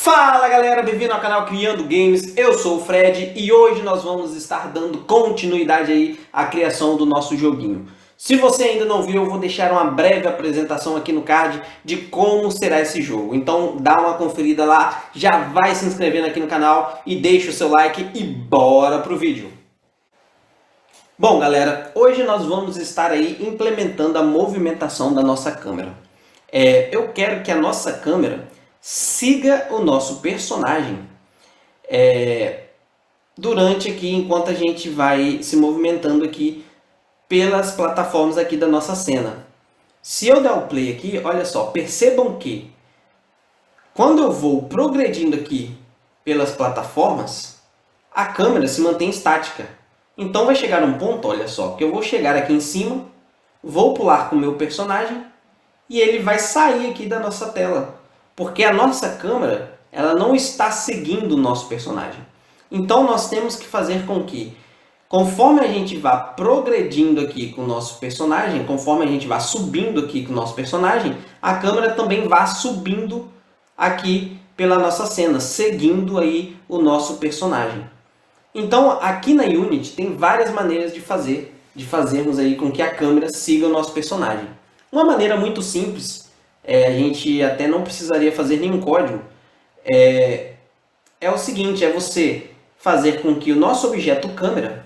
Fala galera, bem-vindo ao canal Criando Games, eu sou o Fred e hoje nós vamos estar dando continuidade aí à criação do nosso joguinho. Se você ainda não viu, eu vou deixar uma breve apresentação aqui no card de como será esse jogo. Então dá uma conferida lá, já vai se inscrevendo aqui no canal e deixa o seu like e bora pro vídeo. Bom galera, hoje nós vamos estar aí implementando a movimentação da nossa câmera. Eu quero que a nossa câmera siga o nosso personagem durante aqui, enquanto a gente vai se movimentando aqui pelas plataformas aqui da nossa cena. Se eu der o play aqui, olha só, percebam que quando eu vou progredindo aqui pelas plataformas, a câmera se mantém estática. Então vai chegar um ponto, olha só, que eu vou chegar aqui em cima, vou pular com o meu personagem e ele vai sair aqui da nossa tela. Porque a nossa câmera ela não está seguindo o nosso personagem. Então nós temos que fazer com que, conforme a gente vá progredindo aqui com o nosso personagem, conforme a gente vá subindo aqui com o nosso personagem, a câmera também vá subindo aqui pela nossa cena, seguindo aí o nosso personagem. Então aqui na Unity tem várias maneiras de fazermos aí com que a câmera siga o nosso personagem. Uma maneira muito simples, a gente até não precisaria fazer nenhum código, é o seguinte, é você fazer com que o nosso objeto câmera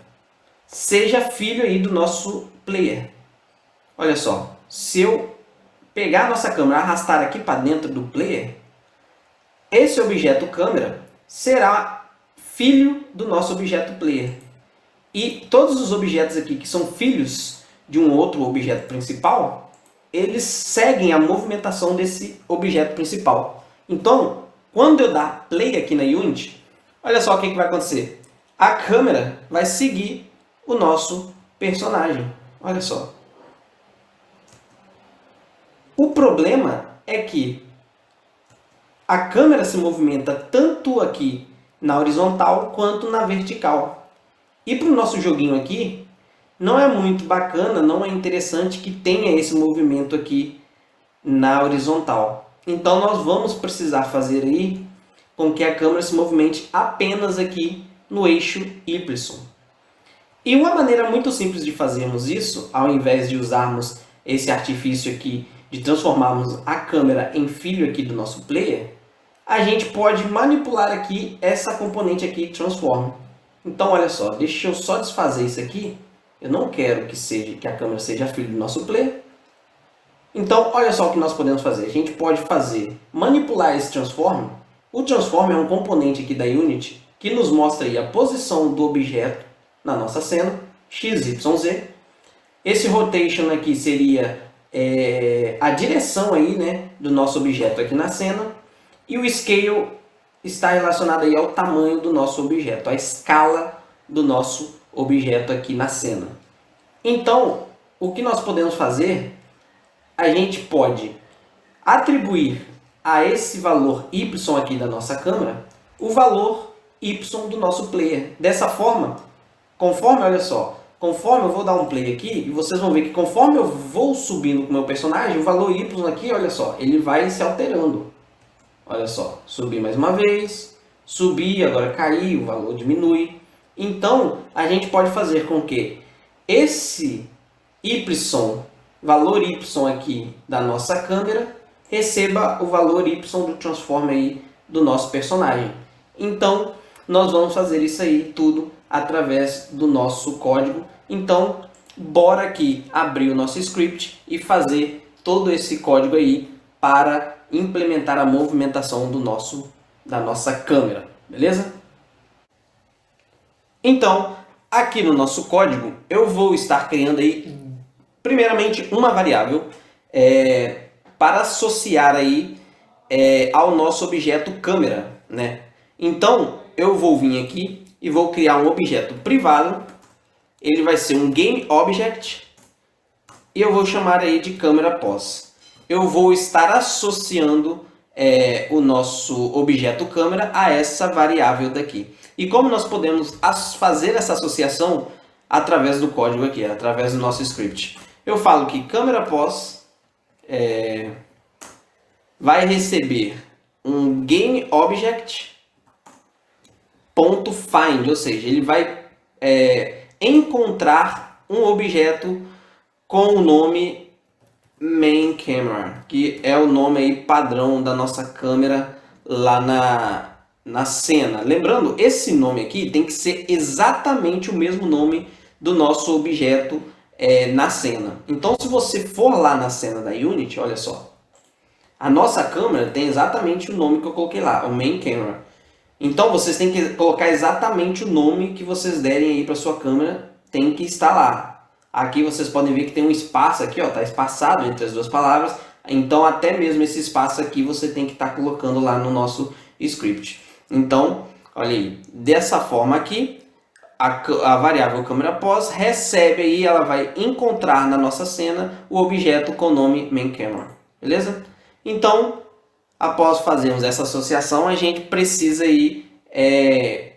seja filho aí do nosso player. Olha só, se eu pegar a nossa câmera e arrastar aqui para dentro do player, esse objeto câmera será filho do nosso objeto player. E todos os objetos aqui que são filhos de um outro objeto principal, eles seguem a movimentação desse objeto principal. Então, quando eu dar play aqui na Unity, olha só o que vai acontecer. A câmera vai seguir o nosso personagem. Olha só. O problema é que a câmera se movimenta tanto aqui na horizontal quanto na vertical. E para o nosso joguinho aqui, não é muito bacana, não é interessante que tenha esse movimento aqui na horizontal. Então nós vamos precisar fazer aí com que a câmera se movimente apenas aqui no eixo Y. E uma maneira muito simples de fazermos isso, ao invés de usarmos esse artifício aqui de transformarmos a câmera em filho aqui do nosso player, a gente pode manipular aqui essa componente aqui Transform. Então olha só, deixa eu só desfazer isso aqui. Eu não quero que a câmera seja filho do nosso player. Então, olha só o que nós podemos fazer. A gente pode manipular esse Transform. O Transform é um componente aqui da Unity que nos mostra aí a posição do objeto na nossa cena, x, y, z. Esse Rotation aqui seria a direção aí, né, do nosso objeto aqui na cena. E o Scale está relacionado aí ao tamanho do nosso objeto, a escala do nosso objeto aqui na cena. Então, o que nós podemos fazer, a gente pode atribuir a esse valor y aqui da nossa câmera, o valor y do nosso player. Dessa forma, olha só, conforme eu vou dar um play aqui, e vocês vão ver que conforme eu vou subindo com o meu personagem, o valor y aqui, olha só, ele vai se alterando. Olha só, subir mais uma vez, subir, agora cair, o valor diminui. Então, a gente pode fazer com que esse valor y aqui da nossa câmera receba o valor y do transform aí do nosso personagem. Então, nós vamos fazer isso aí tudo através do nosso código. Então, bora aqui abrir o nosso script e fazer todo esse código aí para implementar a movimentação da nossa câmera, beleza? Então, aqui no nosso código, eu vou estar criando aí, primeiramente, uma variável para associar aí ao nosso objeto câmera, né? Então, eu vou vir aqui e vou criar um objeto privado. Ele vai ser um GameObject e eu vou chamar aí de CameraPos. Eu vou estar associando o nosso objeto câmera a essa variável daqui. E como nós podemos fazer essa associação através do código aqui, através do nosso script? Eu falo que CameraPos vai receber um GameObject.find, ou seja, ele vai encontrar um objeto com o nome MainCamera, que é o nome aí padrão da nossa câmera lá na cena. Lembrando, esse nome aqui tem que ser exatamente o mesmo nome do nosso objeto na cena. Então, se você for lá na cena da Unity, olha só, a nossa câmera tem exatamente o nome que eu coloquei lá, o MainCamera. Então, vocês têm que colocar exatamente o nome que vocês derem aí para sua câmera, tem que estar lá. Aqui vocês podem ver que tem um espaço aqui, ó, tá espaçado entre as duas palavras. Então, até mesmo esse espaço aqui você tem que estar colocando lá no nosso script. Então, olha aí, dessa forma aqui, a variável CameraPos recebe aí, ela vai encontrar na nossa cena o objeto com o nome MainCamera, beleza? Então, após fazermos essa associação, a gente precisa aí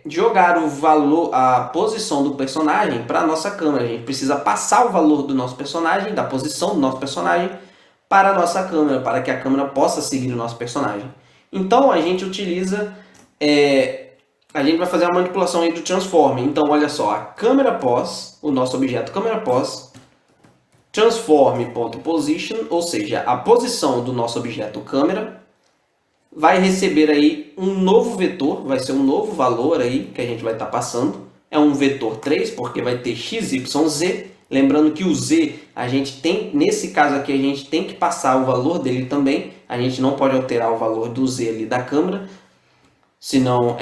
jogar o valor, a posição do personagem para a nossa câmera. A gente precisa passar o valor do nosso personagem, da posição do nosso personagem, para a nossa câmera, para que a câmera possa seguir o nosso personagem. Então a gente utiliza, a gente vai fazer uma manipulação aí do transform. Então olha só, a CameraPos, o nosso objeto CameraPos, transform.position, ou seja, a posição do nosso objeto câmera, vai receber aí um novo vetor, vai ser um novo valor aí que a gente vai estar passando. É um vetor 3, porque vai ter x, y, z. Lembrando que o z, a gente tem, nesse caso aqui, a gente tem que passar o valor dele também. A gente não pode alterar o valor do z ali da câmera, senão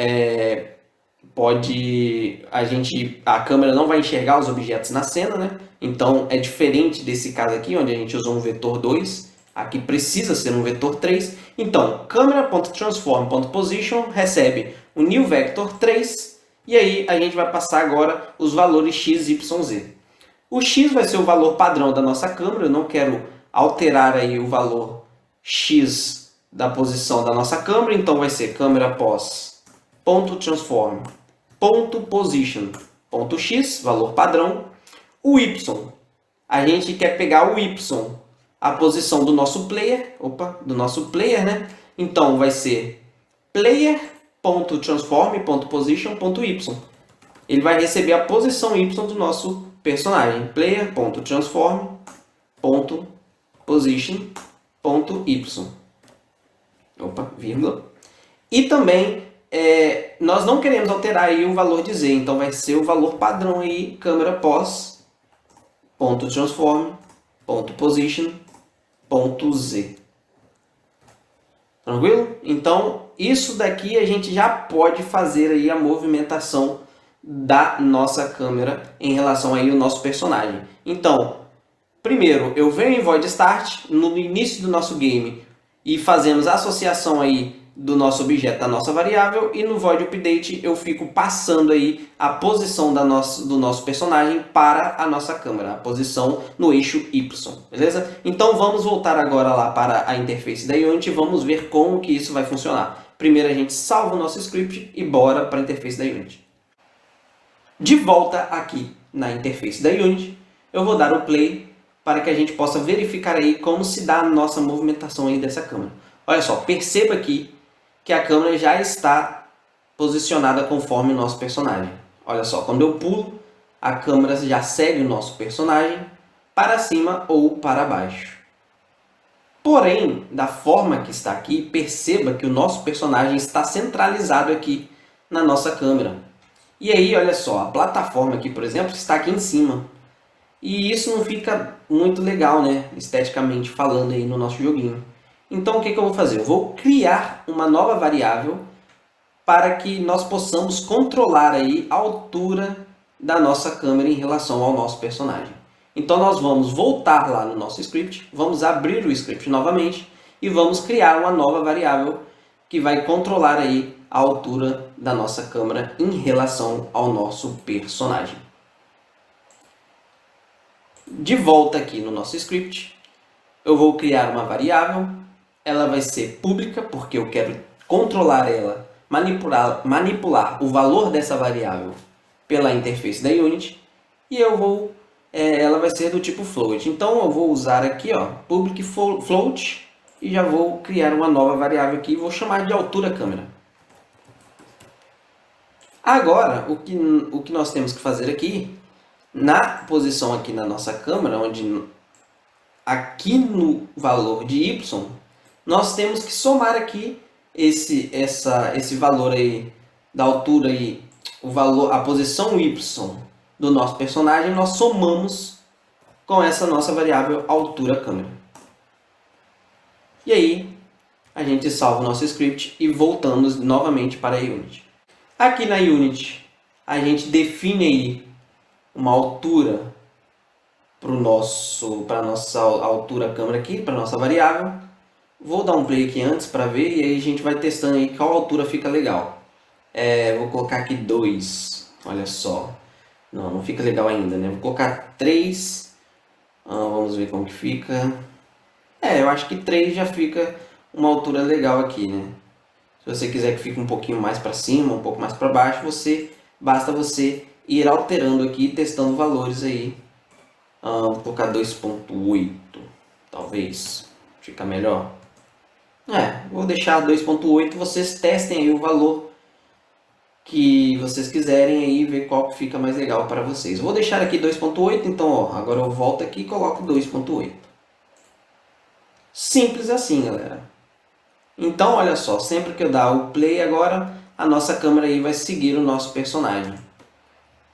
a câmera não vai enxergar os objetos na cena, né? Então é diferente desse caso aqui, onde a gente usou um vetor 2. Aqui precisa ser um vetor 3. Então, camera.transform.position recebe o new vector 3. E aí a gente vai passar agora os valores x, y, z. O x vai ser o valor padrão da nossa câmera. Eu não quero alterar aí o valor x da posição da nossa câmera. Então vai ser CameraPos.transform.position.x, valor padrão. O y, a gente quer pegar o y, a posição do nosso player, né? Então vai ser player.transform.position.y. Ele vai receber a posição y do nosso personagem, player.transform.position.y. Vírgula. E também nós não queremos alterar aí o valor de z, então vai ser o valor padrão aí, CameraPos.transform.position.z. Tranquilo? Então, isso daqui a gente já pode fazer aí a movimentação da nossa câmera em relação aí ao nosso personagem. Então, primeiro eu venho em Void Start no início do nosso game e fazemos a associação aí do nosso objeto, da nossa variável, e no Void Update eu fico passando aí a posição do nosso personagem para a nossa câmera, a posição no eixo Y, beleza? Então vamos voltar agora lá para a interface da Unity e vamos ver como que isso vai funcionar. Primeiro a gente salva o nosso script e bora para a interface da Unity. De volta aqui na interface da Unity, eu vou dar o play para que a gente possa verificar aí como se dá a nossa movimentação aí dessa câmera. Olha só, perceba aqui que a câmera já está posicionada conforme o nosso personagem. Olha só, quando eu pulo, a câmera já segue o nosso personagem para cima ou para baixo. Porém, da forma que está aqui, perceba que o nosso personagem está centralizado aqui na nossa câmera. E aí, olha só, a plataforma aqui, por exemplo, está aqui em cima. E isso não fica muito legal, né? Esteticamente falando aí no nosso joguinho. Então, o que eu vou fazer? Eu vou criar uma nova variável para que nós possamos controlar aí a altura da nossa câmera em relação ao nosso personagem. Então, nós vamos voltar lá no nosso script, vamos abrir o script novamente e vamos criar uma nova variável que vai controlar aí a altura da nossa câmera em relação ao nosso personagem. De volta aqui no nosso script, eu vou criar uma variável. Ela vai ser pública, porque eu quero controlar ela, manipular o valor dessa variável pela interface da Unity. E ela vai ser do tipo float. Então eu vou usar aqui, ó, public float, e já vou criar uma nova variável aqui e vou chamar de altura câmera. Agora, o que nós temos que fazer aqui, na posição aqui na nossa câmera, onde aqui no valor de y, nós temos que somar aqui esse valor aí da altura aí, a posição y do nosso personagem, nós somamos com essa nossa variável altura câmera. E aí a gente salva o nosso script e voltamos novamente para a Unity. Aqui na Unity a gente define aí uma altura para a nossa altura câmera aqui, para a nossa variável. Vou dar um play aqui antes para ver e aí a gente vai testando aí qual altura fica legal. Vou colocar aqui 2, olha só. Não fica legal ainda, né? Vou colocar 3, vamos ver como que fica. Eu acho que 3 já fica uma altura legal aqui, né? Se você quiser que fique um pouquinho mais para cima, um pouco mais para baixo, basta você ir alterando aqui, testando valores aí. Vou colocar 2.8, talvez, fica melhor. Vou deixar 2.8, vocês testem aí o valor que vocês quiserem aí, ver qual que fica mais legal para vocês. Vou deixar aqui 2.8, então agora eu volto aqui e coloco 2.8. Simples assim, galera. Então, olha só, sempre que eu dar o play agora, a nossa câmera aí vai seguir o nosso personagem,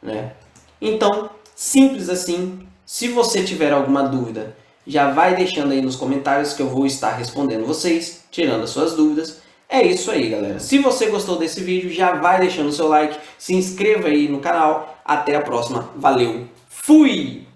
né? Então, simples assim. Se você tiver alguma dúvida, já vai deixando aí nos comentários que eu vou estar respondendo vocês, tirando as suas dúvidas. É isso aí, galera. Se você gostou desse vídeo, já vai deixando o seu like, se inscreva aí no canal. Até a próxima. Valeu. Fui!